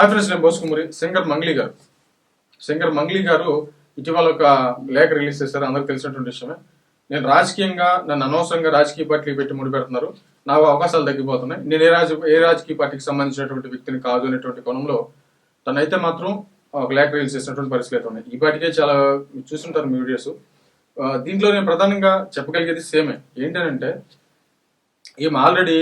Hi friends, నేను బోసుకుమరి. Singer Mangli గారు ఇటీవల ఒక లేఖ రిలీజ్ చేశారు. అందరికి తెలిసినటువంటి విషయమే. నేను రాజకీయంగా నన్ను అనవసరంగా రాజకీయ పార్టీకి పెట్టి ముడిపెడుతున్నారు, నాకు అవకాశాలు తగ్గిపోతున్నాయి, నేను ఏ రాజకీయ పార్టీకి సంబంధించినటువంటి వ్యక్తిని కాదు అనేటువంటి కోణంలో తనైతే మాత్రం ఒక లేఖ రిలీజ్ చేసినటువంటి పరిస్థితులు అయితే ఉన్నాయి. ఈ పార్టీకే చాలా చూస్తుంటారు మీ వీడియోస్. దీంట్లో నేను ప్రధానంగా చెప్పగలిగేది సేమే. ఏంటంటే ఈమె ఆల్రెడీ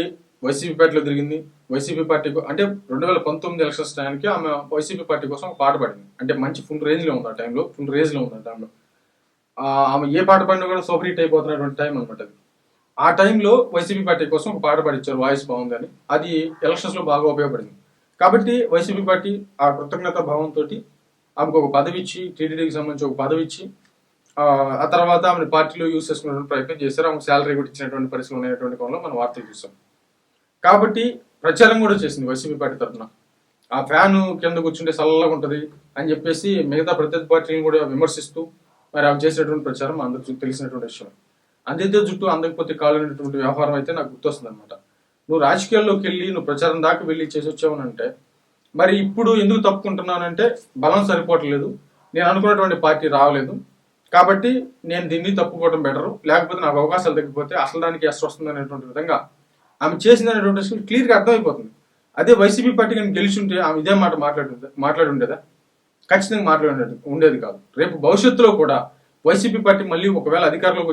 వైసీపీ పార్టీలో తిరిగింది. వైసీపీ పార్టీకి అంటే 2019 ఎలక్షన్స్ టైంకి ఆమె వైసీపీ పార్టీ కోసం ఒక పాట పాడింది. అంటే మంచి ఫుల్ రేంజ్ లో ఉంది ఆ టైంలో. ఆమె ఏ పాట పాడినా కూడా సూపర్ హిట్ అయిపోతున్నటువంటి టైం అనమాట అది. ఆ టైంలో వైసీపీ పార్టీ కోసం ఒక పాట పాడిచ్చారు, వాయిస్ బాగుంది అని. అది ఎలక్షన్స్ లో బాగా ఉపయోగపడింది. కాబట్టి వైసీపీ పార్టీ ఆ కృతజ్ఞత భావంతో ఆమెకు ఒక పదవి ఇచ్చి, టీడీడీకి సంబంధించి ఒక పదవి ఇచ్చి, ఆ తర్వాత ఆమెను పార్టీలో యూజ్ చేసుకునేటువంటి ప్రయత్నం చేశారు. ఆమెకు శాలరీ కూడా ఇచ్చినటువంటి పరిస్థితులు ఉన్నటువంటి కోణంలో మనం వార్తలు చూసాం. కాబట్టి ప్రచారం కూడా చేసింది వైసీపీ పార్టీ తరఫున. ఆ ఫ్యాన్ కింద కూర్చుంటే చల్లగా ఉంటుంది అని చెప్పేసి మిగతా ప్రత్యర్థి పార్టీలను కూడా విమర్శిస్తూ మరి ఆమె చేసినటువంటి ప్రచారం అందరికి తెలిసినటువంటి విషయం. అందితే జుట్టు అందకపోతే కాలు అనేటువంటి వ్యవహారం అయితే నాకు గుర్తొస్తుంది అనమాట. నువ్వు రాజకీయాల్లోకి వెళ్ళి నువ్వు ప్రచారం దాకా వెళ్ళి చేసి వచ్చావనంటే మరి ఇప్పుడు ఎందుకు తప్పుకుంటున్నానంటే బలం సరిపోవట్లేదు, నేను అనుకున్నటువంటి పార్టీ రావలేదు, కాబట్టి నేను దీన్ని తప్పుకోవడం బెటరు, లేకపోతే నాకు అవకాశాలు తగ్గిపోతే అసలు దానికి ఎస్ వస్తుంది అనేటువంటి విధంగా ఆమె చేసిందనేటువంటి విషయం క్లియర్గా అర్థమైపోతుంది. అదే వైసీపీ పార్టీ కానీ గెలిచుంటే ఆమె ఇదే మాట మాట్లాడి ఉండేదా? ఖచ్చితంగా ఉండేది కాదు. రేపు భవిష్యత్తులో కూడా వైసీపీ పార్టీ మళ్ళీ ఒకవేళ అధికారంలోకి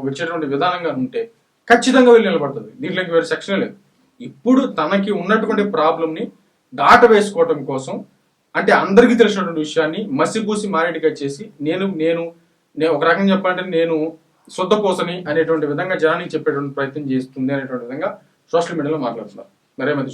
వచ్చేటువంటి విధానంగా ఉంటే ఖచ్చితంగా వెళ్ళి నిలబడుతుంది. దీంట్లోకి వేరే సెక్షనే లేదు. ఇప్పుడు తనకి ఉన్నటువంటి ప్రాబ్లంని దాట వేసుకోవటం కోసం, అంటే అందరికీ తెలిసినటువంటి విషయాన్ని మసిపూసి మారేడిగా చేసి నేను ఒక రకంగా చెప్పాలంటే నేను శుద్ధపోసని అనేటువంటి విధంగా జనానికి చెప్పేటువంటి ప్రయత్నం చేస్తుంది అనేటువంటి విధంగా సోషల్ మీడియాలో మాట్లాడుతున్నారు. మరేమది